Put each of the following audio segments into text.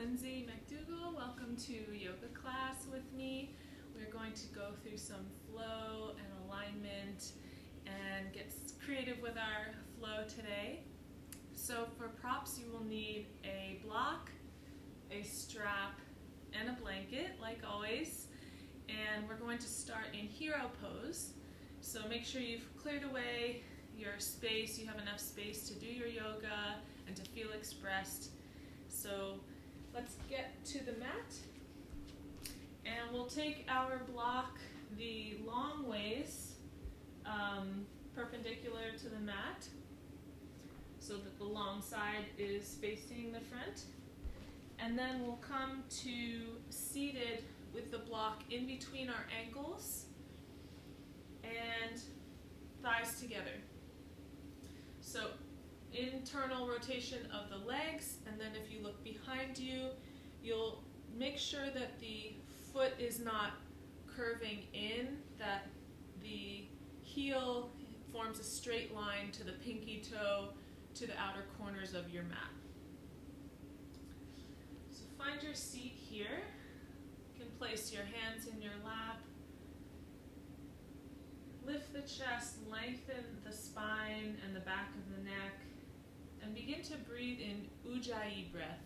Lindsay McDougall. Welcome to yoga class with me. We're going to go through some flow and alignment and get creative with our flow today. So for props, you will need a block, a strap, and a blanket, like always. And we're going to start in hero pose. So make sure you've cleared away your space, you have enough space to do your yoga and to feel expressed. So let's get to the mat, and we'll take our block the long ways, perpendicular to the mat, so that the long side is facing the front. And then we'll come to seated with the block in between our ankles and thighs together. So internal rotation of the legs, and then if you look behind you, you'll make sure that the foot is not curving in, that the heel forms a straight line to the pinky toe to the outer corners of your mat. So find your seat here. You can place your hands in your lap. Lift the chest, lengthen the spine and the back of the neck, and begin to breathe in ujjayi breath,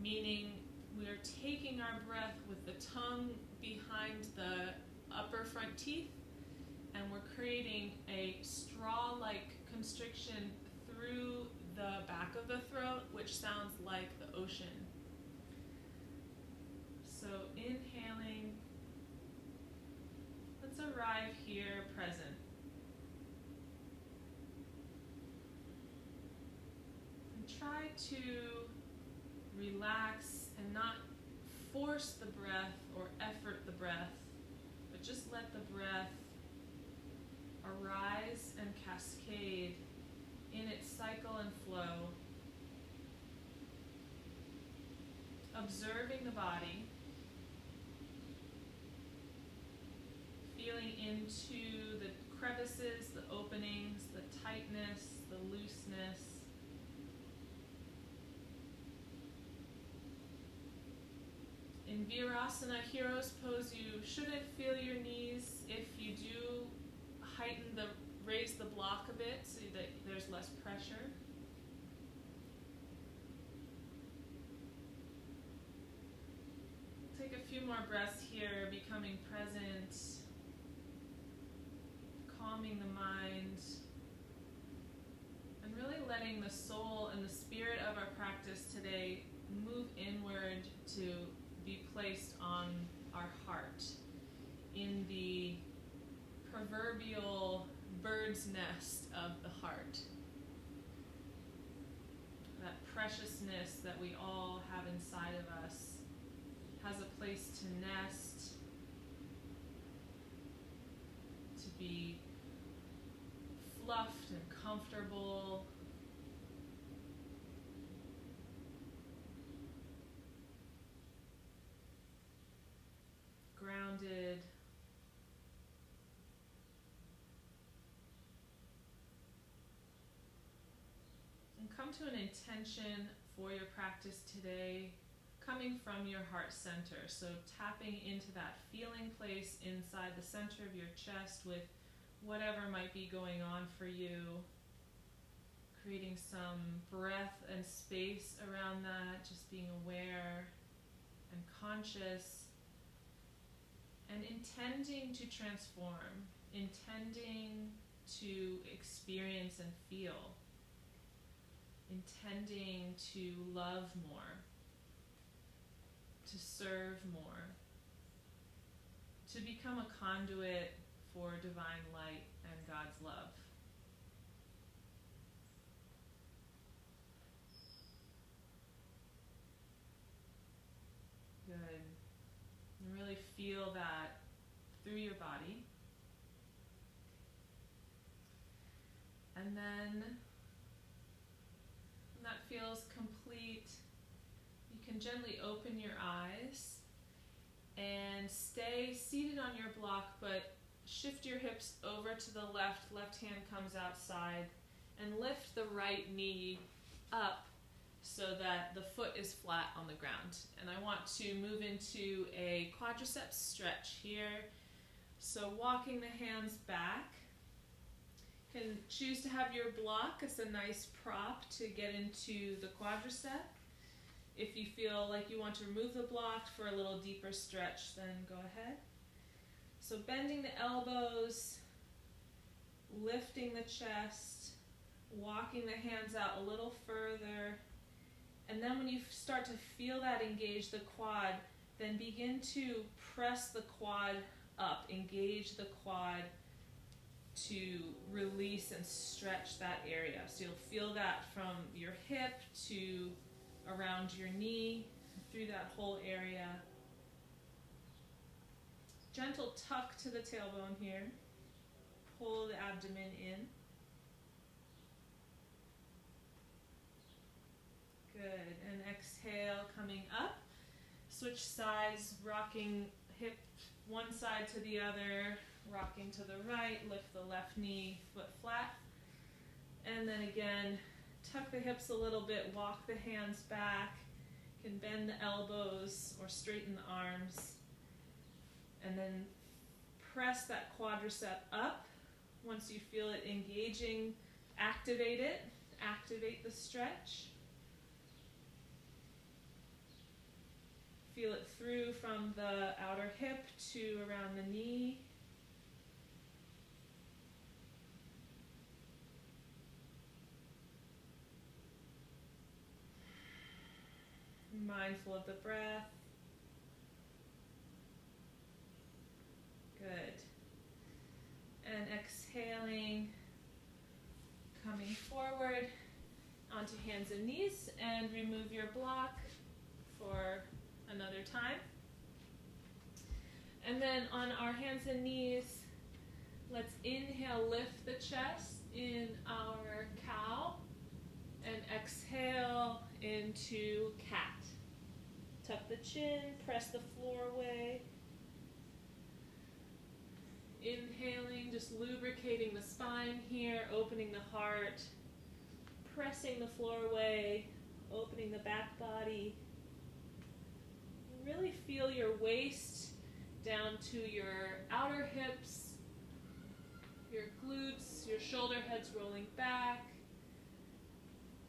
meaning we're taking our breath with the tongue behind the upper front teeth, and we're creating a straw-like constriction through the back of the throat, which sounds like the ocean. So inhaling, let's arrive here present. Try to relax and not force the breath or effort the breath, but just let the breath arise and cascade in its cycle and flow, observing the body, feeling into the crevices, the openings, the tightness, the looseness. In Virasana, hero's pose, you shouldn't feel your knees. If you do, raise the block a bit so that there's less pressure. Take a few more breaths here, becoming present, calming the mind, and really letting the soul and the spirit of our practice today move inward to be placed on our heart, in the proverbial bird's nest of the heart. That preciousness that we all have inside of us has a place to nest, to be fluffed and comfortable. Grounded. And come to an intention for your practice today, coming from your heart center. So tapping into that feeling place inside the center of your chest with whatever might be going on for you. Creating some breath and space around that, just being aware and conscious. And intending to transform, intending to experience and feel, intending to love more, to serve more, to become a conduit for divine light and God's love. Good. And really feel that through your body. And then when that feels complete, you can gently open your eyes and stay seated on your block, but shift your hips over to the left hand comes outside, and lift the right knee up so that the foot is flat on the ground. And I want to move into a quadriceps stretch here. So walking the hands back. You can choose to have your block as a nice prop to get into the quadricep. If you feel like you want to remove the block for a little deeper stretch, then go ahead. So bending the elbows, lifting the chest, walking the hands out a little further, and then when you start to feel that engage the quad, then begin to press the quad up, engage the quad to release and stretch that area. So you'll feel that from your hip to around your knee, through that whole area. Gentle tuck to the tailbone here. Pull the abdomen in. Good, and exhale, coming up. Switch sides, rocking hip one side to the other, rocking to the right, lift the left knee, foot flat. And then again, tuck the hips a little bit, walk the hands back. You can bend the elbows or straighten the arms. And then press that quadricep up. Once you feel it engaging, activate it. Activate the stretch. Feel it through from the outer hip to around the knee. Mindful of the breath. Good. And exhaling, coming forward onto hands and knees, and remove your block for another time. And then on our hands and knees, let's inhale, lift the chest in our cow, and exhale into cat. Tuck the chin, press the floor away. Inhaling, just lubricating the spine here, opening the heart, pressing the floor away, opening the back body. Really feel your waist down to your outer hips, your glutes, your shoulder heads rolling back.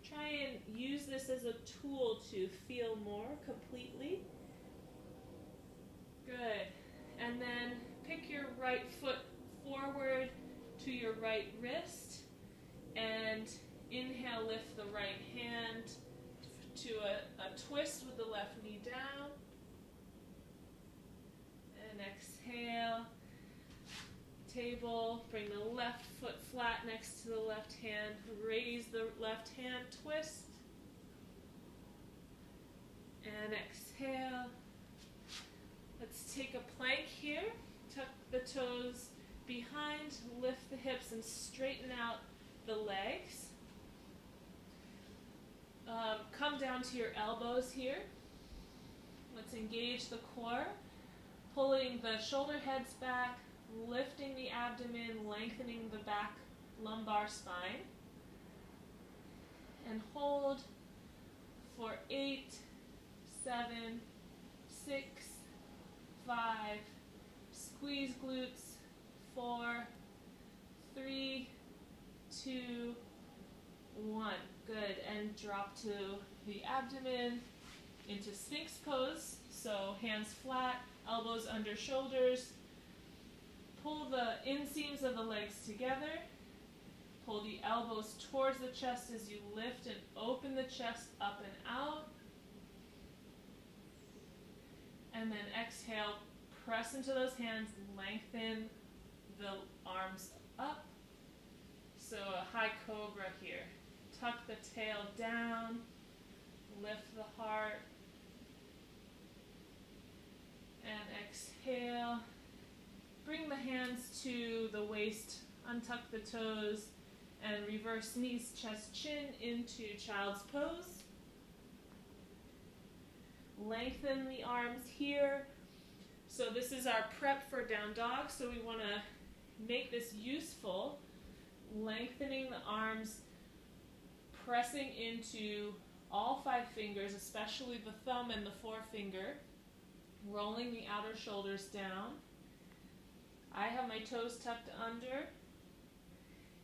Try and use this as a tool to feel more completely. Good. And then pick your right foot forward to your right wrist, and inhale, lift the right hand to a twist with the left knee down. And exhale, table, bring the left foot flat next to the left hand, raise the left hand, twist, and exhale. Let's take a plank here, tuck the toes behind, lift the hips and straighten out the legs. Come down to your elbows here. Let's engage the core, pulling the shoulder heads back, lifting the abdomen, lengthening the back lumbar spine. And hold for 8, 7, 6, 5, squeeze glutes, 4, 3, 2, 1. Good, and drop to the abdomen into Sphinx pose. So hands flat, elbows under shoulders. Pull the inseams of the legs together. Pull the elbows towards the chest as you lift and open the chest up and out. And then exhale, press into those hands, lengthen the arms up. So a high cobra here. Tuck the tail down, lift the heart, and exhale. Bring the hands to the waist, untuck the toes, and reverse knees, chest, chin into child's pose. Lengthen the arms here. So this is our prep for down dog, so we want to make this useful. Lengthening the arms, pressing into all 5 fingers, especially the thumb and the forefinger, rolling the outer shoulders down. I have my toes tucked under.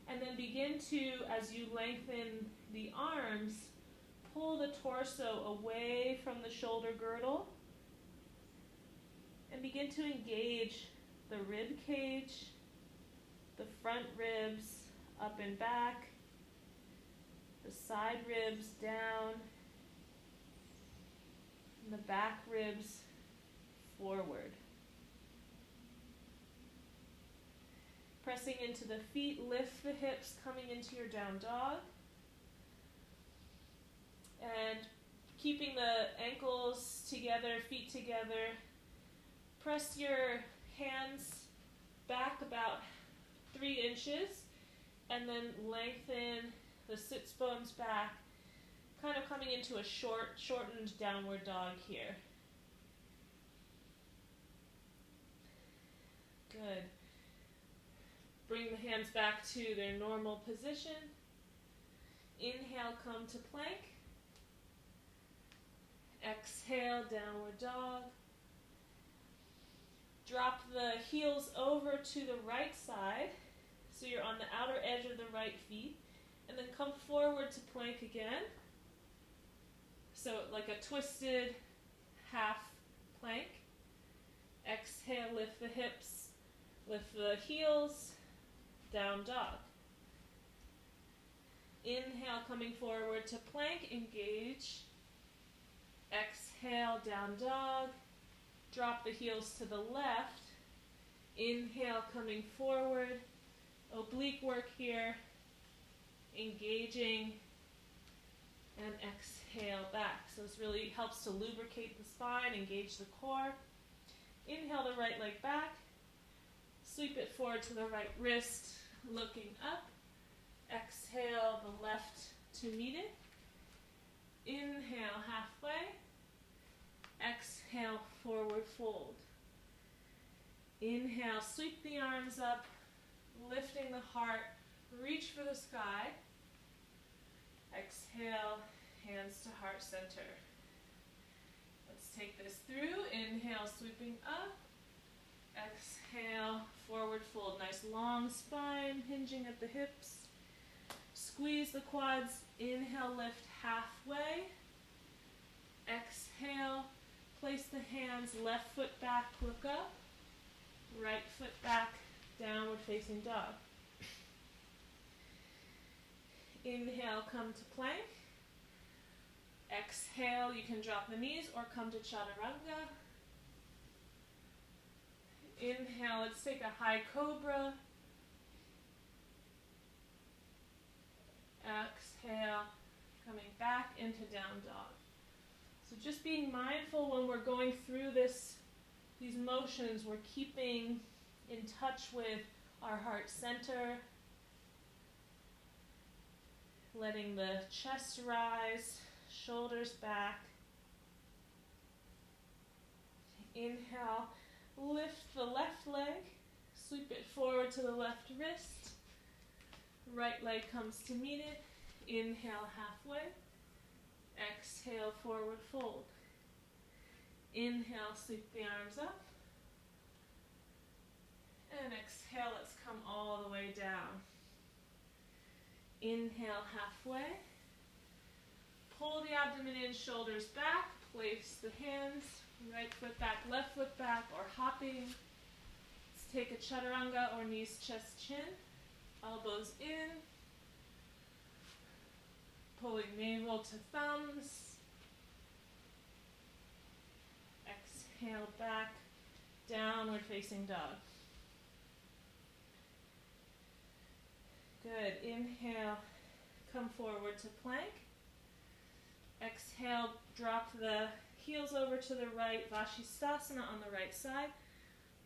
And then begin to, as you lengthen the arms, pull the torso away from the shoulder girdle and begin to engage the rib cage, the front ribs up and back, the side ribs down, and the back ribs forward. Pressing into the feet, lift the hips, coming into your down dog. And keeping the ankles together, feet together. Press your hands back about 3 inches and then lengthen the sits bones back, kind of coming into a shortened downward dog here. Good. Bring the hands back to their normal position. Inhale, come to plank. Exhale, downward dog. Drop the heels over to the right side, so you're on the outer edge of the right feet, and then come forward to plank again. So like a twisted half plank. Exhale, lift the hips, lift the heels, down dog. Inhale, coming forward to plank, engage. Exhale, down dog. Drop the heels to the left. Inhale, coming forward. Oblique work here. Engaging. And exhale back. So this really helps to lubricate the spine, engage the core. Inhale the right leg back. Sweep it forward to the right wrist, looking up. Exhale the left to meet it. Inhale halfway. Exhale, forward fold. Inhale, sweep the arms up, lifting the heart, reach for the sky. Exhale, hands to heart center. Let's take this through. Inhale, sweeping up. Exhale, forward fold. Nice long spine, hinging at the hips. Squeeze the quads. Inhale, lift halfway. Exhale, place the hands, left foot back, look up. Right foot back, downward facing dog. Inhale, come to plank. Exhale, you can drop the knees or come to chaturanga. Inhale, let's take a high cobra. Exhale, coming back into down dog. So just being mindful when we're going through these motions, we're keeping in touch with our heart center, letting the chest rise, shoulders back. Inhale, lift the left leg, sweep it forward to the left wrist. Right leg comes to meet it. Inhale halfway. Exhale, forward fold. Inhale, sweep the arms up. And exhale, let's come all the way down. Inhale, halfway. Pull the abdomen in, shoulders back. Place the hands, right foot back, left foot back, or hopping. Let's take a chaturanga or knees, chest, chin. Elbows in. Pulling navel to thumbs. Exhale back, downward facing dog. Good. Inhale, come forward to plank. Exhale, drop the heels over to the right, Vashisthasana on the right side,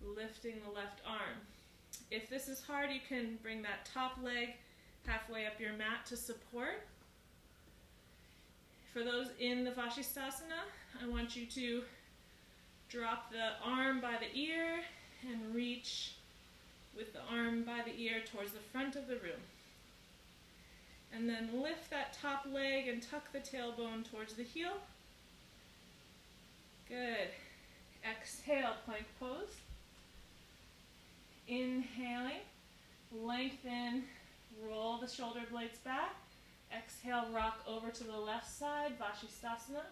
lifting the left arm. If this is hard, you can bring that top leg halfway up your mat to support. For those in the Vashisthasana, I want you to drop the arm by the ear and reach with the arm by the ear towards the front of the room. And then lift that top leg and tuck the tailbone towards the heel. Good. Exhale, plank pose. Inhaling, lengthen, roll the shoulder blades back. Exhale, rock over to the left side, Vashisthasana.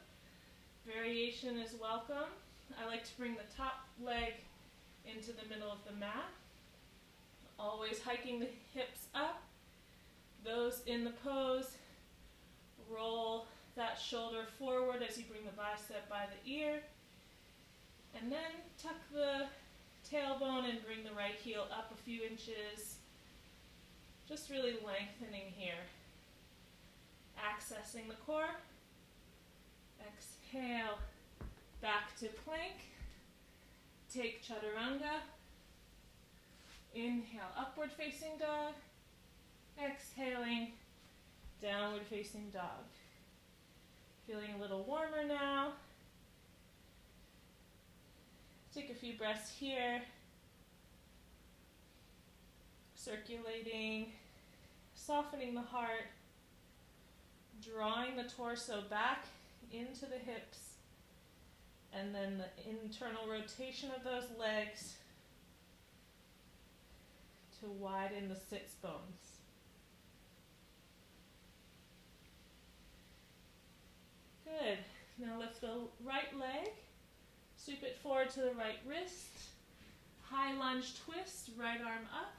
Variation is welcome. I like to bring the top leg into the middle of the mat. Always hiking the hips up. Those in the pose, roll that shoulder forward as you bring the bicep by the ear. And then tuck the tailbone and bring the right heel up a few inches. Just really lengthening here. Accessing the core. Exhale, back to plank. Take chaturanga. Inhale, upward facing dog. Exhaling, downward facing dog. Feeling a little warmer now. Take a few breaths here. Circulating, softening the heart, drawing the torso back into the hips, and then the internal rotation of those legs to widen the sits bones. Good. Now lift the right leg, sweep it forward to the right wrist, high lunge twist, right arm up.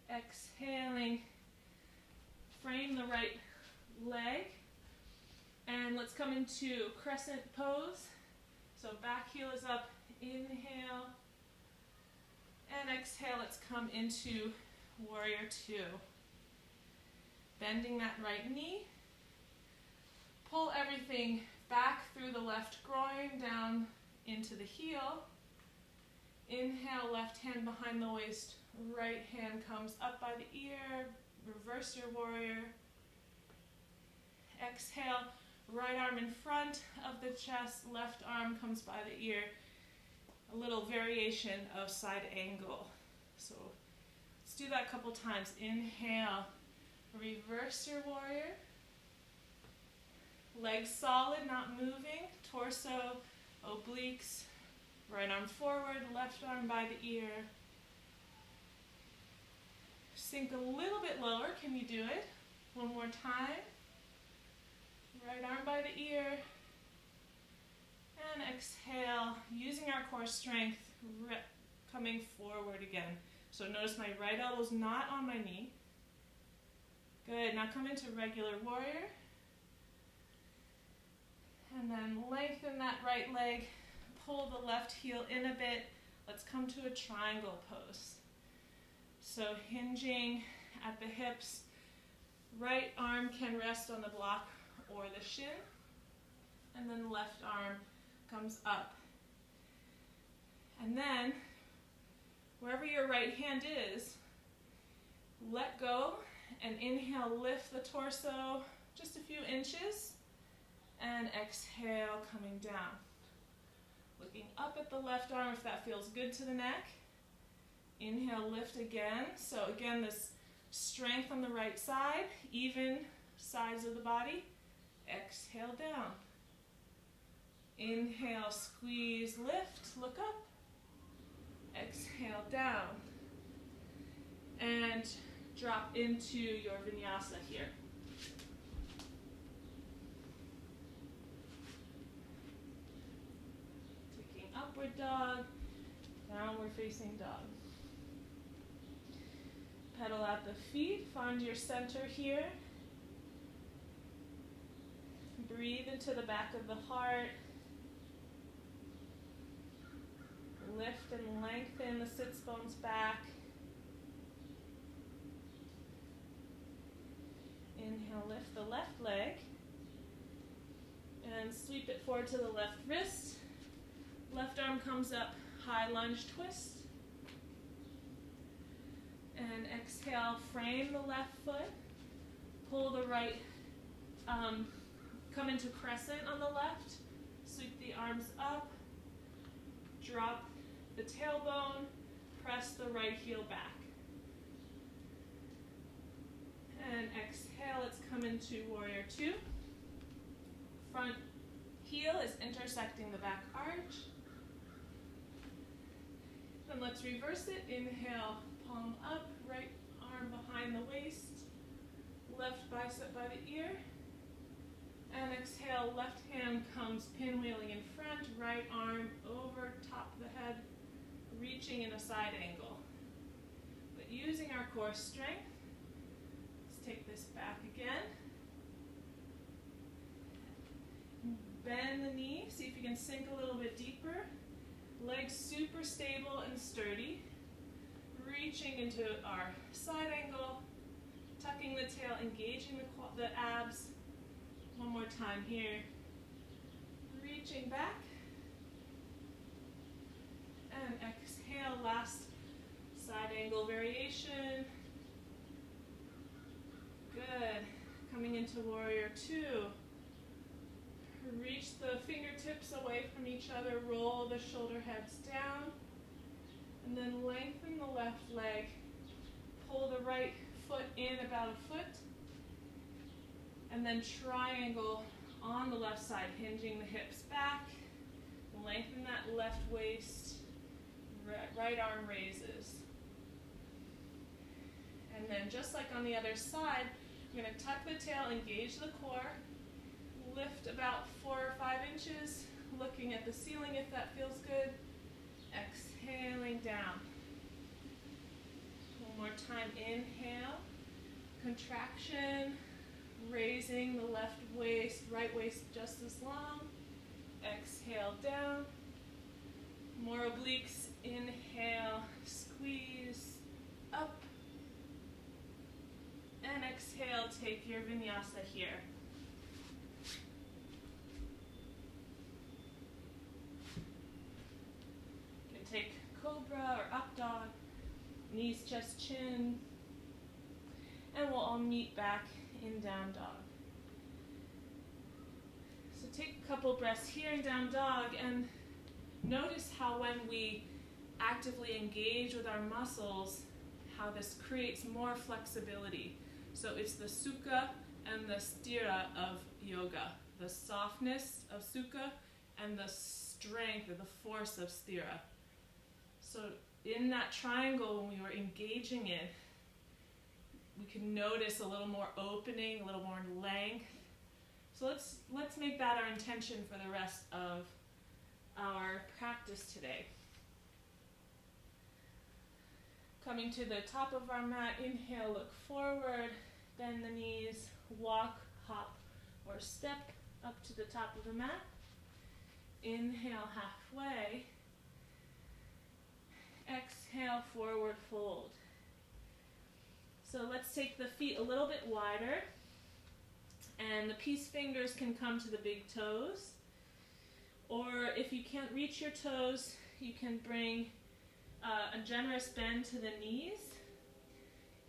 Exhaling, frame the right leg, and let's come into crescent pose. So back heel is up, inhale, and exhale, let's come into warrior two. Bending that right knee. Pull everything back through the left groin down into the heel. Inhale, left hand behind the waist, right hand comes up by the ear, reverse your warrior. Exhale, right arm in front of the chest, left arm comes by the ear. A little variation of side angle. So let's do that a couple times. Inhale, reverse your warrior. Legs solid, not moving. Torso, obliques, right arm forward, left arm by the ear. Sink a little bit lower. Can you do it? One more time. Right arm by the ear. And exhale, using our core strength, coming forward again. So notice my right elbow's not on my knee. Good. Now come into regular warrior. And then lengthen that right leg, pull the left heel in a bit. Let's come to a triangle pose. So hinging at the hips, right arm can rest on the block or the shin, and then left arm comes up. And then, wherever your right hand is, let go and inhale, lift the torso just a few inches. And exhale, coming down. Looking up at the left arm if that feels good to the neck. Inhale, lift again. So again, this strength on the right side, even sides of the body. Exhale, down. Inhale, squeeze, lift, look up. Exhale, down. And drop into your vinyasa here. Upward dog, downward facing dog. Pedal at the feet, find your center here. Breathe into the back of the heart. Lift and lengthen the sits bones back. Inhale, lift the left leg. And sweep it forward to the left wrist. Left arm comes up, high lunge twist. And exhale, frame the left foot. Pull the right, come into crescent on the left. Sweep the arms up. Drop the tailbone. Press the right heel back. And exhale, let's come into warrior two. Front heel is intersecting the back arch. Then let's reverse it. Inhale, palm up, right arm behind the waist, left bicep by the ear. And exhale, left hand comes pinwheeling in front, right arm over top of the head, reaching in a side angle. But using our core strength, let's take this back again. Bend the knee, see if you can sink a little bit deeper. Legs super stable and sturdy. Reaching into our side angle, tucking the tail, engaging the abs. One more time here. Reaching back. And exhale, last side angle variation. Good. Coming into warrior two. Reach the fingertips away from each other, roll the shoulder heads down, and then lengthen the left leg. Pull the right foot in about a foot, and then triangle on the left side, hinging the hips back. Lengthen that left waist, right arm raises. And then just like on the other side, you're going to tuck the tail, engage the core, lift about 4 or 5 inches, looking at the ceiling if that feels good. Exhaling down. One more time, inhale, contraction, raising the left waist, right waist just as long. Exhale down. More obliques, inhale, squeeze up. And exhale, take your vinyasa here. Take cobra or up dog, knees, chest, chin, and we'll all meet back in down dog. So take a couple breaths here in down dog and notice how when we actively engage with our muscles, how this creates more flexibility. So it's the sukha and the sthira of yoga, the softness of sukha and the strength or the force of sthira. So in that triangle, when we were engaging it, we can notice a little more opening, a little more length. So let's make that our intention for the rest of our practice today. Coming to the top of our mat, inhale, look forward, bend the knees, walk, hop, or step up to the top of the mat. Inhale, halfway. Exhale, forward fold. So let's take the feet a little bit wider, and the peace fingers can come to the big toes, or if you can't reach your toes, you can bring a generous bend to the knees,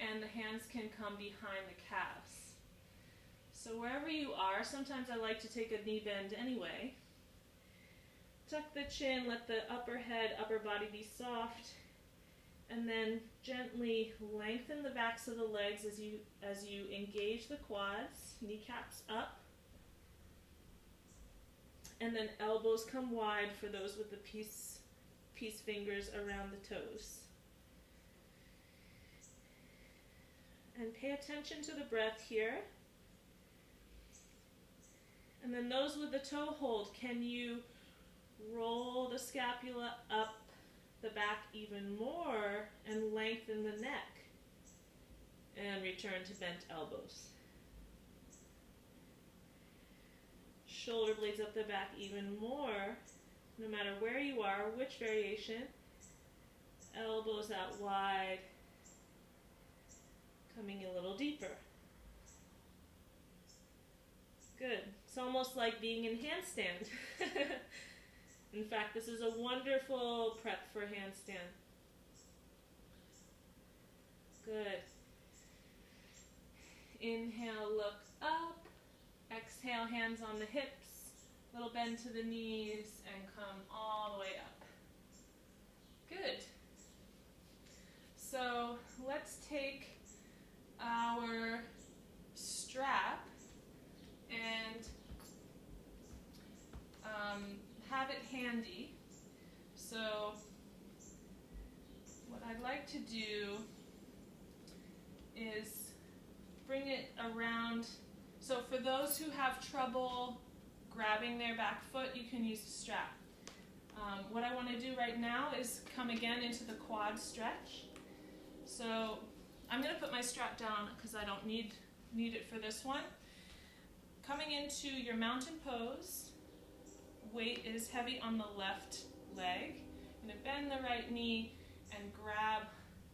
and the hands can come behind the calves. So wherever you are, sometimes I like to take a knee bend anyway. Tuck the chin, let the upper head, upper body be soft, and then gently lengthen the backs of the legs as you engage the quads, kneecaps up, and then elbows come wide for those with the peace fingers around the toes. And pay attention to the breath here. And then those with the toe hold, can you roll the scapula up the back even more and lengthen the neck? And return to bent elbows. Shoulder blades up the back even more, no matter where you are, which variation. Elbows out wide, coming a little deeper. Good. It's almost like being in handstand. In fact, this is a wonderful prep for handstand. Good. Inhale, look up. Exhale, hands on the hips. Little bend to the knees and come all the way up. Good. So let's take our strap and have it handy. So what I'd like to do is bring it around. So for those who have trouble grabbing their back foot, you can use a strap. What I want to do right now is come again into the quad stretch. So I'm going to put my strap down because I don't need it for this one. Coming into your mountain pose, weight is heavy on the left leg. I'm going to bend the right knee and grab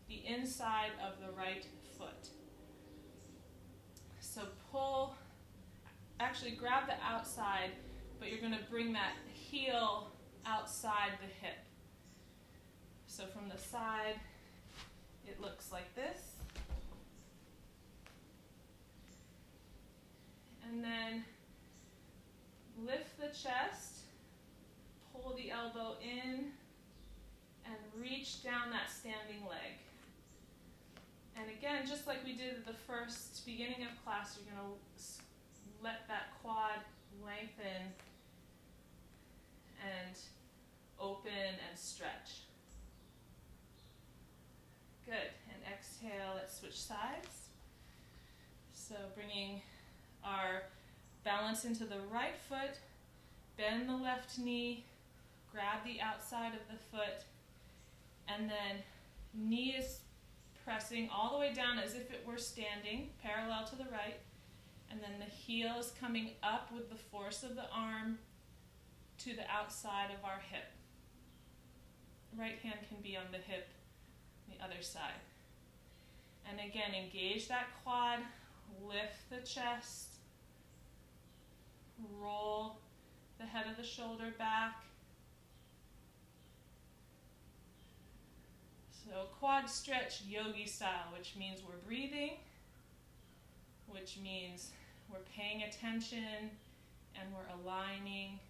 the inside of the right foot. So grab the outside, but you're going to bring that heel outside the hip. So from the side, it looks like this. And then lift the chest, pull the elbow in, and reach down that standing leg. And again, just like we did at the first beginning of class, you're going to let that quad lengthen and open and stretch. Good. And exhale, let's switch sides. So bringing our balance into the right foot, bend the left knee, grab the outside of the foot, and then knee is pressing all the way down as if it were standing, parallel to the right, and then the heel is coming up with the force of the arm to the outside of our hip. Right hand can be on the hip, the other side. And again, engage that quad, lift the chest, roll the head of the shoulder back. So quad stretch yogi style, which means we're breathing, which means we're paying attention and we're aligning.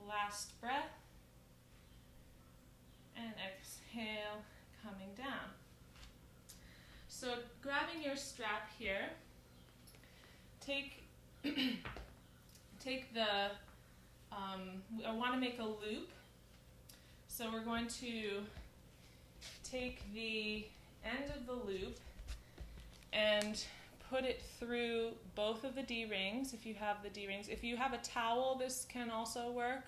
Last breath. And exhale, coming down. So grabbing your strap here, take the, I want to make a loop. So we're going to take the end of the loop and put it through both of the D-rings, if you have the D-rings. If you have a towel, this can also work.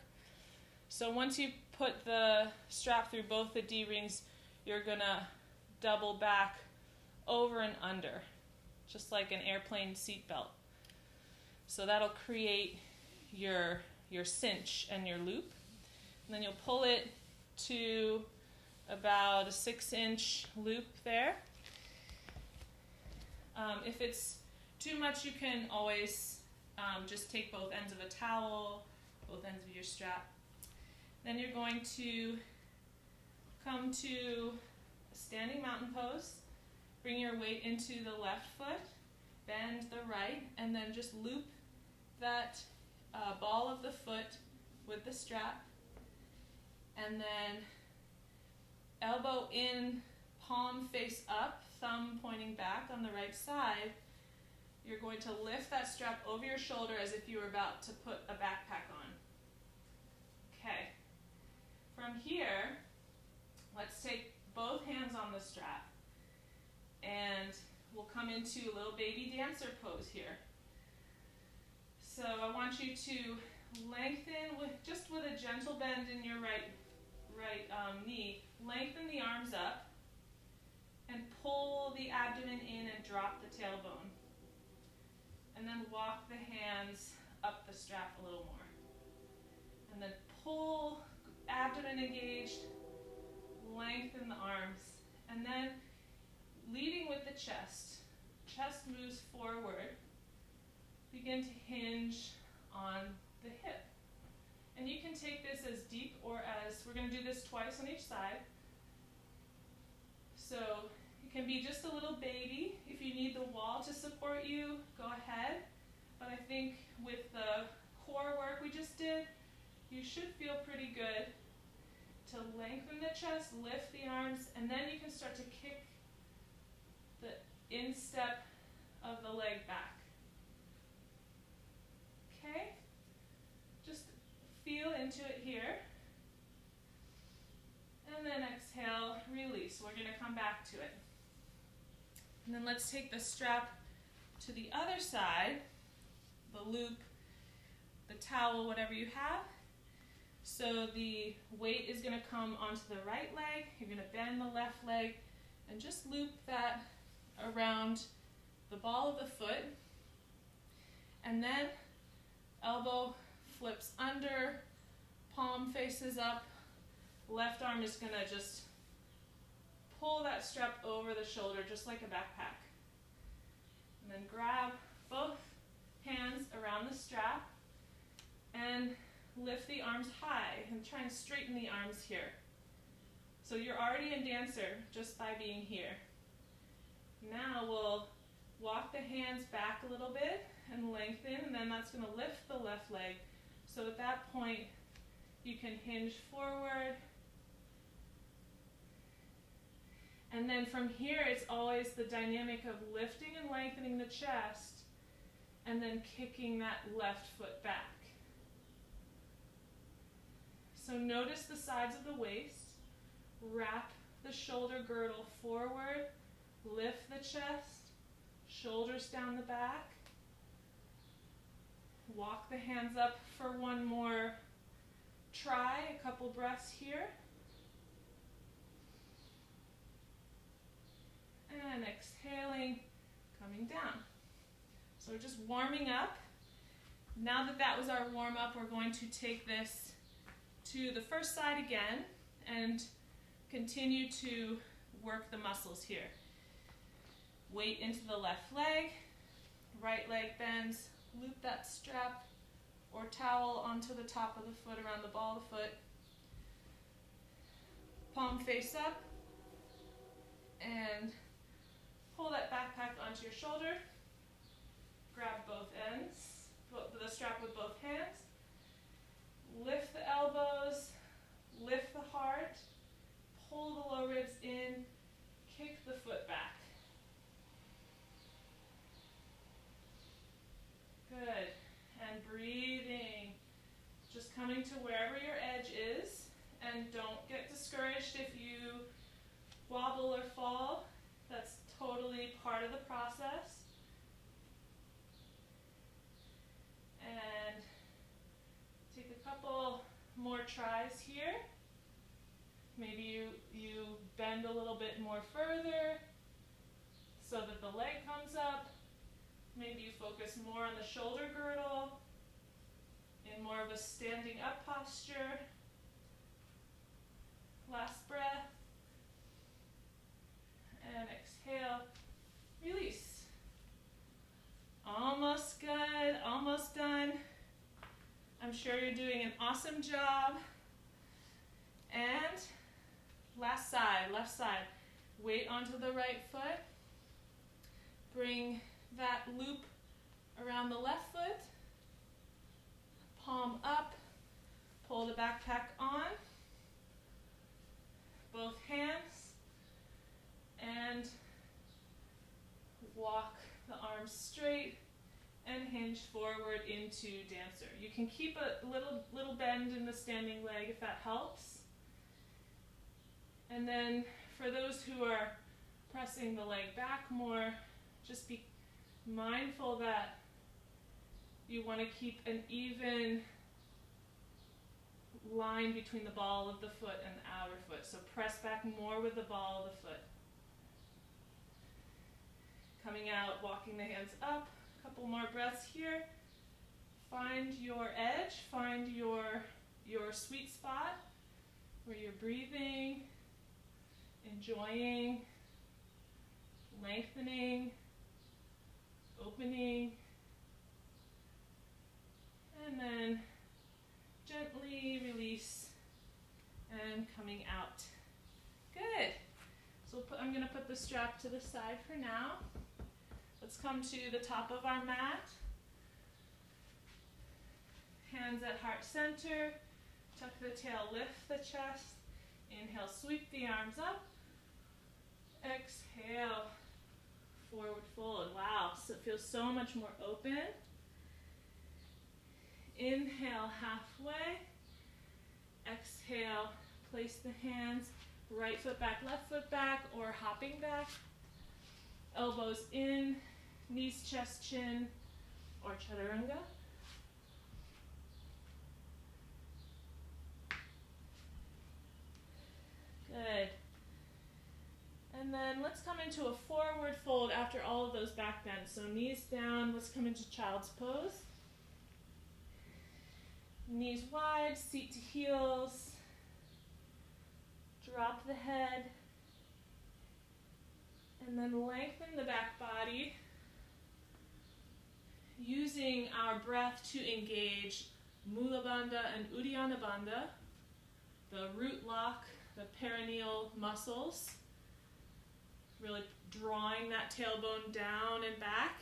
So once you put the strap through both the D-rings, you're going to double back over and under, just like an airplane seatbelt. So that'll create your cinch and your loop. And then you'll pull it to about a 6-inch loop there. If it's too much, you can always just take both ends of a towel, both ends of your strap. Then you're going to come to a standing mountain pose, bring your weight into the left foot, bend the right, and then just loop that ball of the foot with the strap. And then elbow in, palm face up, thumb pointing back on the right side. You're going to lift that strap over your shoulder as if you were about to put a backpack on. Okay. From here, let's take both hands on the strap and we'll come into a little baby dancer pose here. So I want you to lengthen with a gentle bend in your right knee. Lengthen the arms up and pull the abdomen in and drop the tailbone. And then walk the hands up the strap a little more. And then pull, abdomen engaged, lengthen the arms. And then leading with the chest. Chest moves forward. Begin to hinge on the hip. And you can take this as deep or as, we're going to do this twice on each side. So it can be just a little baby. If you need the wall to support you, go ahead. But I think with the core work we just did, you should feel pretty good to lengthen the chest, lift the arms, and then you can start to kick the instep of the leg back. Okay? Just feel into it here. And then exhale, release. We're going to come back to it. And then let's take the strap to the other side, the loop, the towel, whatever you have. So the weight is going to come onto the right leg. You're going to bend the left leg and just loop that around the ball of the foot. And then elbow flips under, palm faces up. Left arm is going to just pull that strap over the shoulder just like a backpack. And then grab both hands around the strap and lift the arms high and try and straighten the arms here. So you're already in dancer just by being here. Now we'll walk the hands back a little bit and lengthen, and then that's going to lift the left leg. So at that point, you can hinge forward. And then from here, it's always the dynamic of lifting and lengthening the chest and then kicking that left foot back. So notice the sides of the waist. Wrap the shoulder girdle forward. Lift the chest. Shoulders down the back. Walk the hands up for one more try. A couple breaths here. And exhaling, coming down. So we're just warming up. Now that that was our warm up, we're going to take this to the first side again and continue to work the muscles here. Weight into the left leg, right leg bends, loop that strap or towel onto the top of the foot around the ball of the foot. Palm face up and pull that backpack onto your shoulder. Grab both ends, the strap with both hands. Lift the elbows, lift the heart, pull the low ribs in, kick the foot back. Good. And breathing. Just coming to wherever your edge is. And don't get discouraged if you wobble or fall. That's totally part of the process. And take a couple more tries here. Maybe you bend a little bit more further so that the leg comes up. Maybe you focus more on the shoulder girdle in more of a standing up posture. Last breath. And exhale. Release. Almost good, almost done. I'm sure you're doing an awesome job. And last side, left side. Weight onto the right foot. Bring that loop around the left foot. Palm up. Pull the backpack on. Both hands. And walk the arms straight and hinge forward into dancer. You can keep a little bend in the standing leg if that helps. And then for those who are pressing the leg back more, just be mindful that you want to keep an even line between the ball of the foot and the outer foot. So press back more with the ball of the foot. Coming out, walking the hands up. A couple more breaths here. Find your edge. Find your sweet spot where you're breathing, enjoying, lengthening, opening, and then gently release and coming out. Good. So I'm going to put the strap to the side for now. Let's come to the top of our mat. Hands at heart center. Tuck the tail, lift the chest. Inhale, sweep the arms up. Exhale, forward fold. Wow, so it feels so much more open. Inhale halfway. Exhale, place the hands, right foot back, left foot back, or hopping back. Elbows in, knees, chest, chin, or chaturanga. Good. And then let's come into a forward fold after all of those back bends. So knees down, let's come into child's pose. Knees wide, seat to heels. Drop the head. And then lengthen the back body, using our breath to engage Mula Bandha and Uddiyana Bandha, the root lock, the perineal muscles, really drawing that tailbone down and back,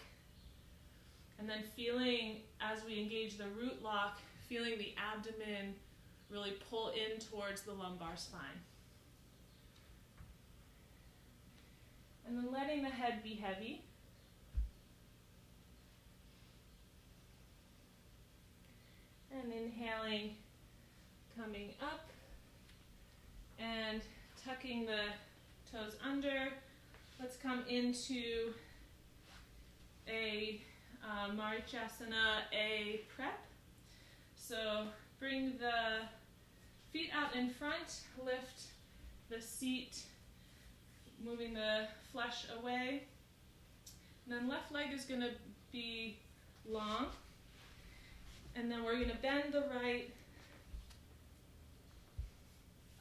and then feeling, as we engage the root lock, feeling the abdomen really pull in towards the lumbar spine. And then letting the head be heavy. And inhaling, coming up, and tucking the toes under. Let's come into a Marichasana, a prep. So bring the feet out in front, lift the seat, moving the flesh away. And then left leg is going to be long. And then we're going to bend the right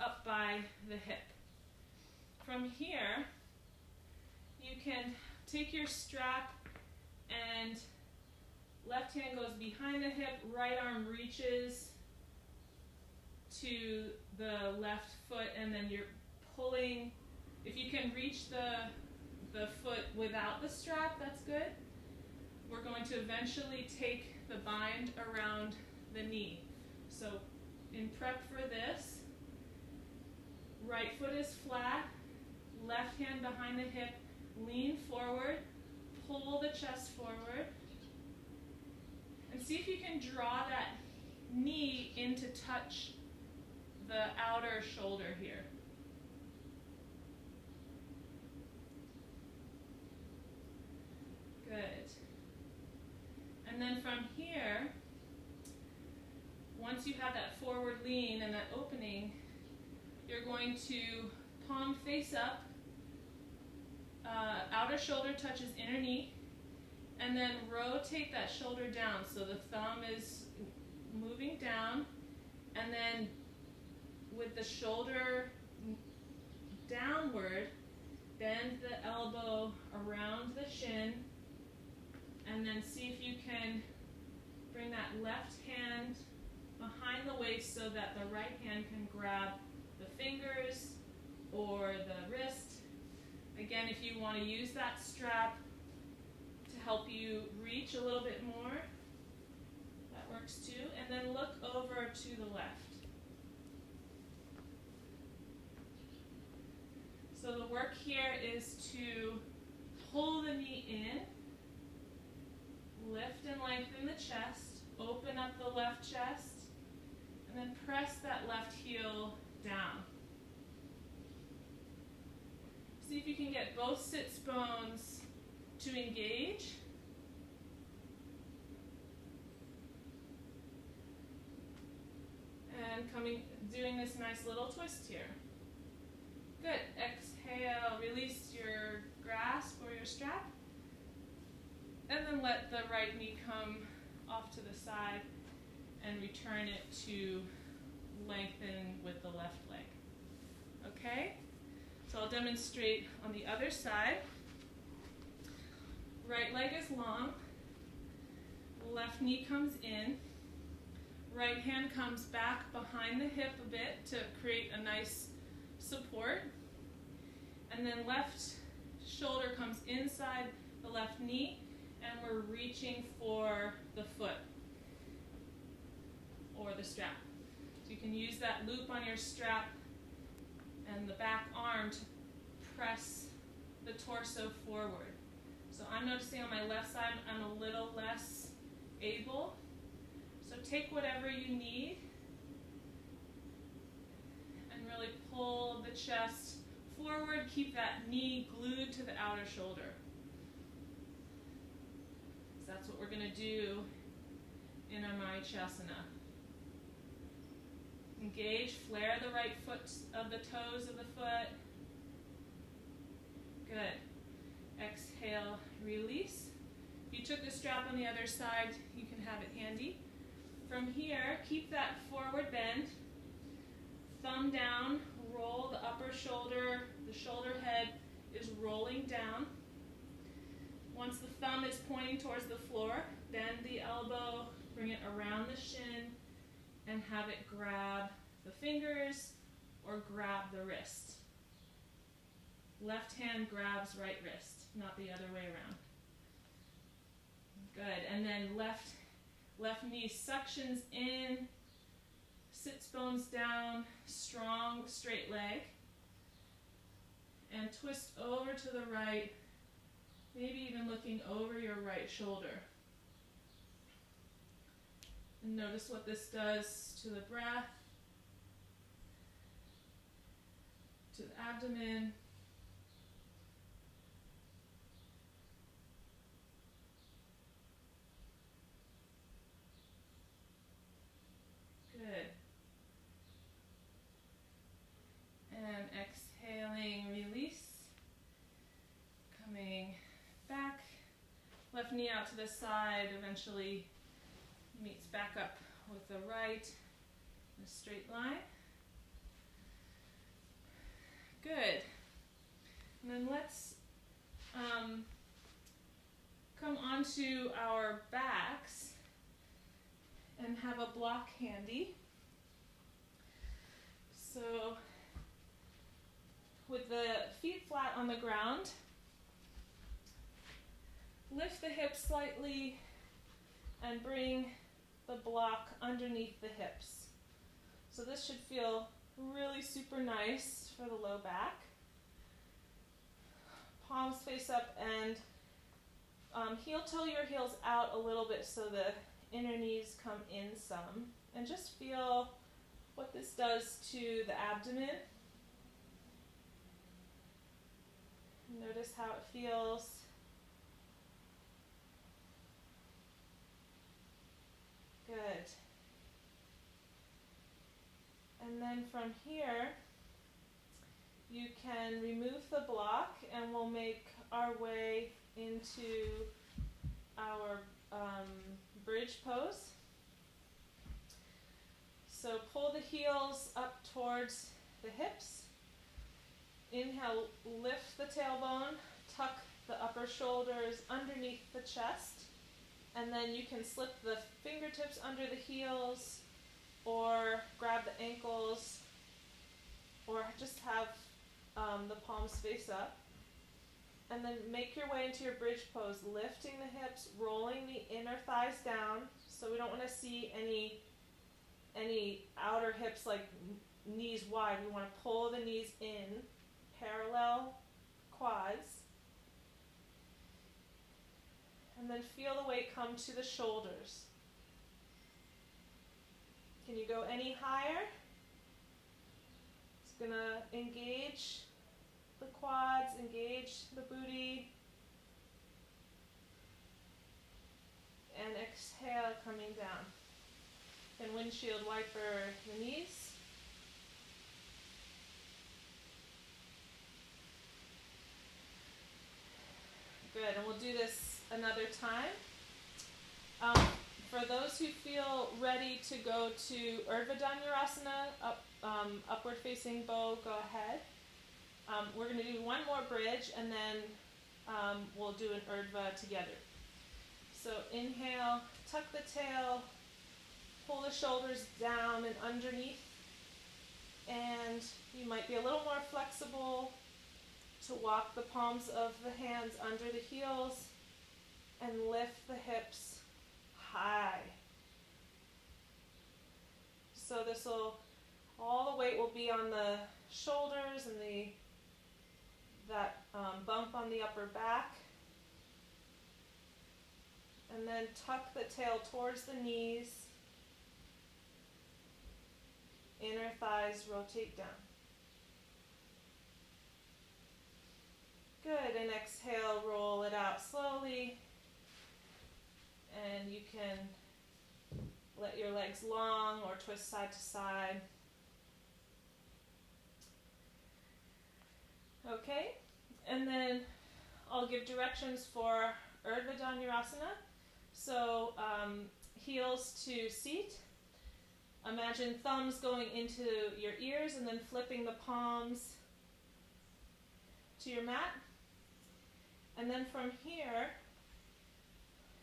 up by the hip. From here, you can take your strap and left hand goes behind the hip, right arm reaches to the left foot, and then you're pulling. If you can reach the foot without the strap, that's good. We're going to eventually take the bind around the knee. So in prep for this, right foot is flat, left hand behind the hip, lean forward, pull the chest forward, and see if you can draw that knee in to touch the outer shoulder here. Good. And then from here, once you have that forward lean and that opening, you're going to palm face up, outer shoulder touches inner knee, and then rotate that shoulder down. So the thumb is moving down, and then with the shoulder downward, bend the elbow around the shin, and then see if you can bring that left hand behind the waist so that the right hand can grab the fingers or the wrist. Again, if you want to use that strap to help you reach a little bit more, that works too. And then look over to the left. So the work here is to pull the knee in, lift and lengthen the chest, open up the left chest, and then press that left heel down. See if you can get both sits bones to engage. And doing this nice little twist here. Good. Exhale, release your grasp or your strap. And then let the right knee come off to the side and return it to lengthen with the left leg. Okay? So I'll demonstrate on the other side. Right leg is long. Left knee comes in. Right hand comes back behind the hip a bit to create a nice support. And then left shoulder comes inside the left knee, and we're reaching for the foot or the strap. So you can use that loop on your strap and the back arm to press the torso forward. So I'm noticing on my left side I'm a little less able. So take whatever you need and really pull the chest forward. Keep that knee glued to the outer shoulder. So that's what we're going to do in our Marichyasana. Engage, flare the right foot of the toes of the foot. Good. Exhale, release. If you took the strap on the other side, you can have it handy. From here, keep that forward bend. Thumb down, roll the upper shoulder. The shoulder head is rolling down. Once the thumb is pointing towards the floor, bend the elbow, bring it around the shin, and have it grab the fingers or grab the wrist. Left hand grabs right wrist, not the other way around. Good, and then left knee suctions in, sits bones down, strong straight leg, and twist over to the right, maybe even looking over your right shoulder. And notice what this does to the breath, to the abdomen. Good. And exhaling, release. Coming back. Left knee out to the side, eventually meets back up with the right in a straight line. Good. And then let's come onto our backs and have a block handy. So with the feet flat on the ground, lift the hips slightly and bring the block underneath the hips. So this should feel really super nice for the low back. Palms face up and heel toe your heels out a little bit so the inner knees come in some. And just feel what this does to the abdomen. Notice how it feels. Good. And then from here, you can remove the block and we'll make our way into our bridge pose. So pull the heels up towards the hips. Inhale, lift the tailbone, tuck the upper shoulders underneath the chest, and then you can slip the fingertips under the heels or grab the ankles or just have the palms face up. And then make your way into your bridge pose, lifting the hips, rolling the inner thighs down. So we don't want to see any outer hips like knees wide. We want to pull the knees in, parallel quads. And then feel the weight come to the shoulders. Can you go any higher? It's going to engage the quads, engage the booty. And exhale, coming down. And windshield wiper the knees. Good, and we'll do this another time. For those who feel ready to go to Urdhva Dhanurasana, upward facing bow, go ahead. We're going to do one more bridge and then we'll do an Urdhva together. So inhale, tuck the tail, pull the shoulders down and underneath, and you might be a little more flexible to walk the palms of the hands under the heels and lift the hips high. So all the weight will be on the shoulders and that bump on the upper back. And then tuck the tail towards the knees. Inner thighs rotate down. Good, and exhale, roll it out slowly. And you can let your legs long or twist side to side. Okay, and then I'll give directions for Urdhva Dhanurasana. So heels to seat. Imagine thumbs going into your ears and then flipping the palms to your mat. And then from here,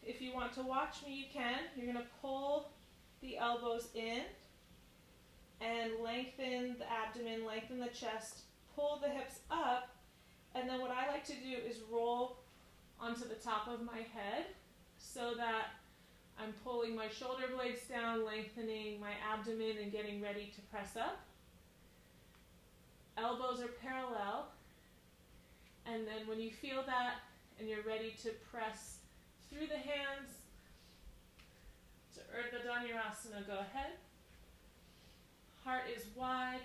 if you want to watch me, you can. You're going to pull the elbows in and lengthen the abdomen, lengthen the chest, pull the hips up, and then what I like to do is roll onto the top of my head so that I'm pulling my shoulder blades down, lengthening my abdomen and getting ready to press up. Elbows are parallel, and then when you feel that and you're ready to press through the hands to Urdhva Dhanurasana, go ahead. Heart is wide.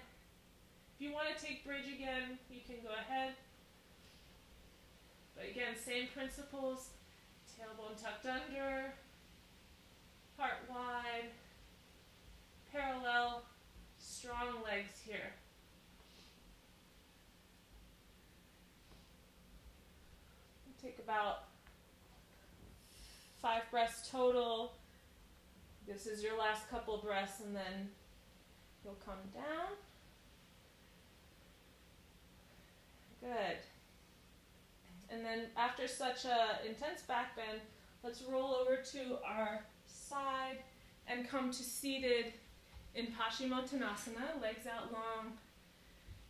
If you want to take bridge again, you can go ahead. But again, same principles. Tailbone tucked under, heart wide, parallel, strong legs here. Take about 5 breaths total. This is your last couple breaths, and then you'll come down. Good. And then after such an intense back bend, let's roll over to our side and come to seated in Paschimottanasana, legs out long.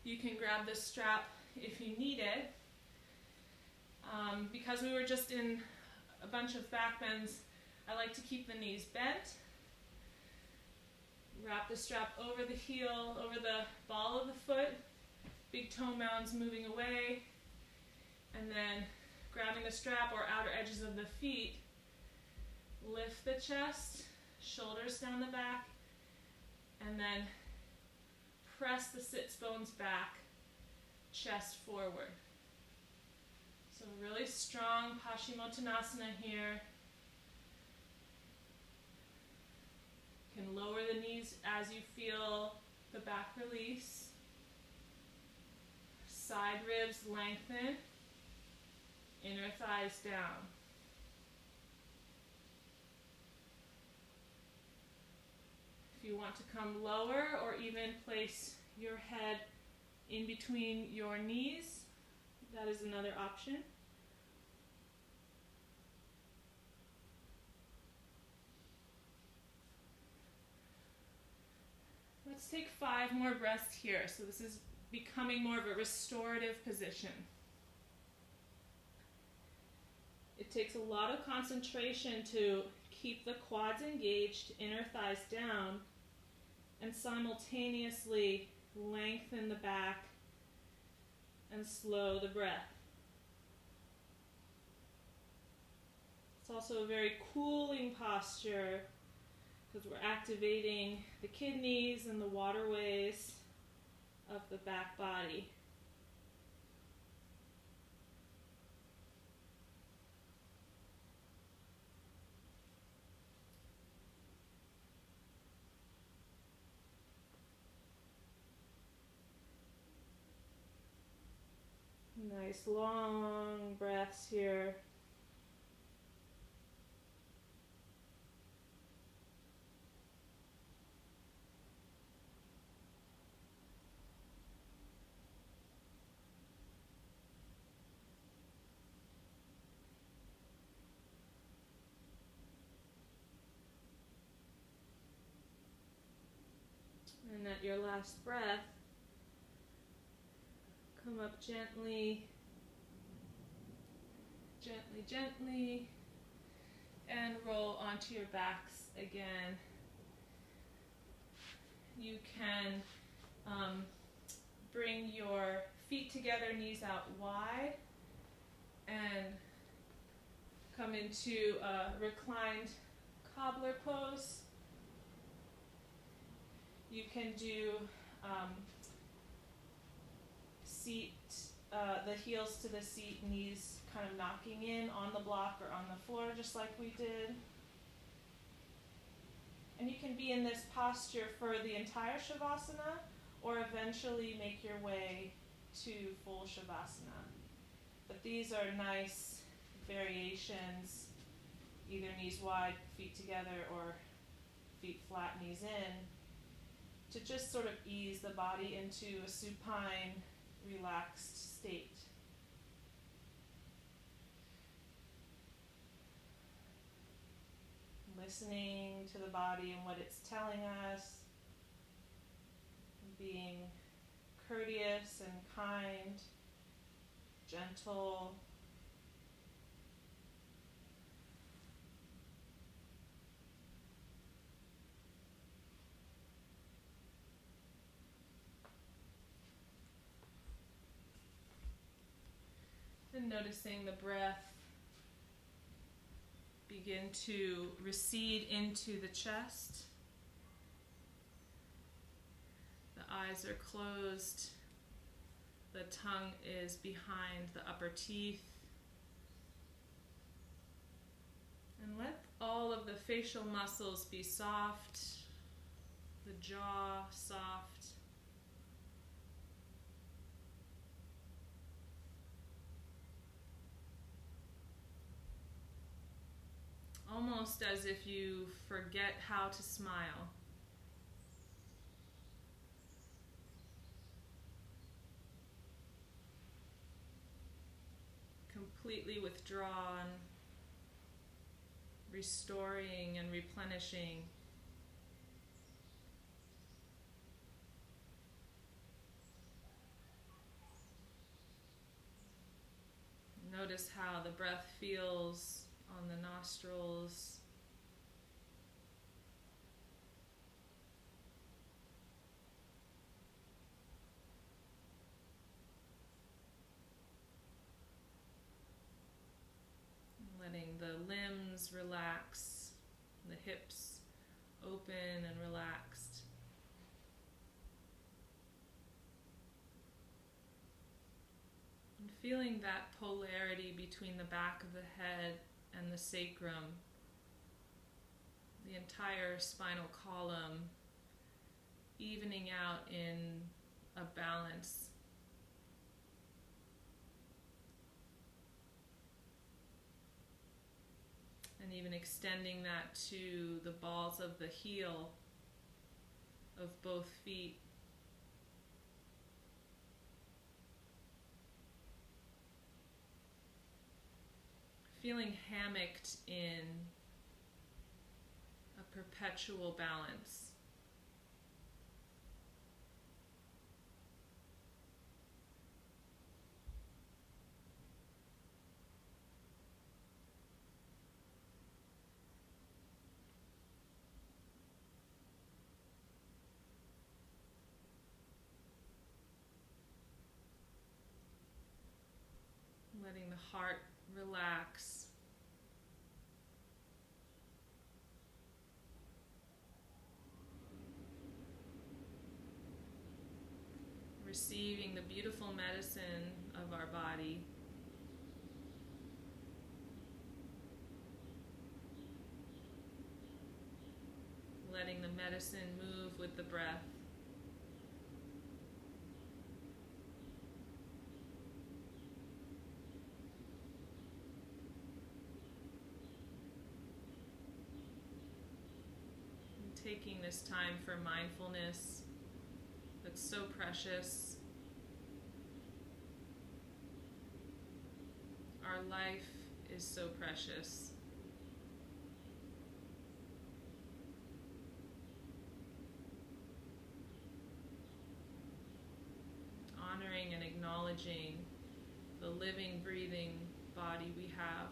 You can grab the strap if you need it. Because we were just in a bunch of back bends, I like to keep the knees bent. Wrap the strap over the heel, over the ball of the foot, big toe mounds moving away, and then grabbing the strap or outer edges of the feet, lift the chest, shoulders down the back, and then press the sits bones back, chest forward. So really strong Paschimottanasana here. You can lower the knees as you feel the back release. Side ribs lengthen. Inner thighs down. If you want to come lower or even place your head in between your knees, that is another option. Let's take 5 more breaths here. So this is becoming more of a restorative position. It takes a lot of concentration to keep the quads engaged, inner thighs down, and simultaneously lengthen the back and slow the breath. It's also a very cooling posture because we're activating the kidneys and the waterways of the back body. Nice long breaths here. And at your last breath, come up gently, gently, gently, and roll onto your backs again. You can bring your feet together, knees out wide, and come into a reclined cobbler pose. You can do seat, the heels to the seat, knees kind of knocking in on the block or on the floor, just like we did. And you can be in this posture for the entire Shavasana, or eventually make your way to full Shavasana. But these are nice variations, either knees wide, feet together, or feet flat, knees in, to just sort of ease the body into a supine, relaxed state. Listening to the body and what it's telling us, being courteous and kind, gentle. And noticing the breath begin to recede into the chest. The eyes are closed. The tongue is behind the upper teeth. And let all of the facial muscles be soft, the jaw soft. Almost as if you forget how to smile. Completely withdrawn, restoring and replenishing. Notice how the breath feels on the nostrils. Letting the limbs relax, the hips open and relaxed. And feeling that polarity between the back of the head and the sacrum, the entire spinal column evening out in a balance. And even extending that to the balls of the heel of both feet. Feeling hammocked in a perpetual balance. Letting the heart relax. Receiving the beautiful medicine of our body. Letting the medicine move with the breath. Taking this time for mindfulness that's so precious. Our life is so precious. Honoring and acknowledging the living, breathing body we have.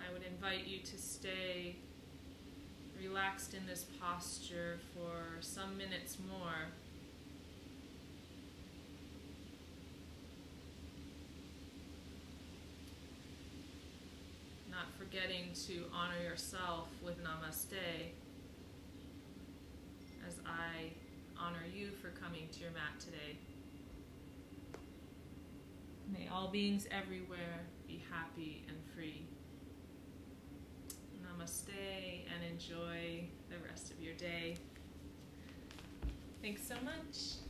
I would invite you to stay relaxed in this posture for some minutes more. Not forgetting to honor yourself with namaste as I honor you for coming to your mat today. May all beings everywhere be happy and free. Namaste, and enjoy the rest of your day. Thanks so much.